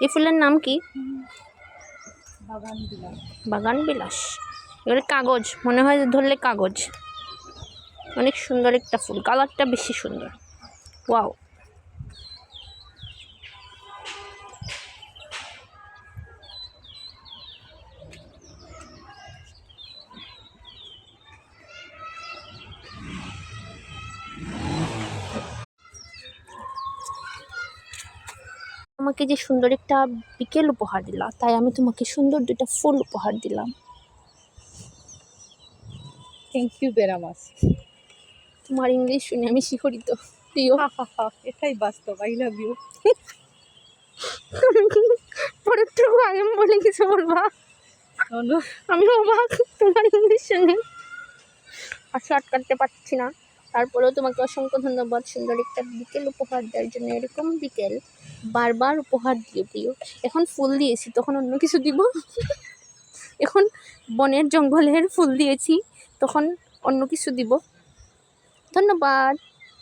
এই ফুলের নাম কি? বাগান বিলাস। বাগান বিলাস। এগুলো কাগজ, মনে হয় ধরলে কাগজ। অনেক সুন্দর একটা ফুল, কালারটা বেশি সুন্দর। ওয়াও। আমাকে যে সুন্দর একটা বিকেল উপহার দিলা, তাই আমি তোমাকে সুন্দর দুইটা ফুল উপহার দিলাম। Thank you very much. তোমার ইংলিশ শুনে আমি শিহরিত। প্রিয়, এটাই বাস্তব। I love you. পরের টুকু আমি বলে কিছু বলবা? আমি অবাক তোমার ইংলিশ শুনে, হাসি আটকাতে পারছি না। তারপরেও তোমাকে অসংখ্য ধন্যবাদ সুন্দর একটা বিকেল উপহার দেওয়ার জন্য। এরকম বিকেল বারবার উপহার দিও প্রিয়। এখন ফুল দিয়েছি, তখন অন্য কিছু দিব। এখন বনের জঙ্গলের ফুল দিয়েছি, তখন অন্য কিছু দিব। ধন্যবাদ।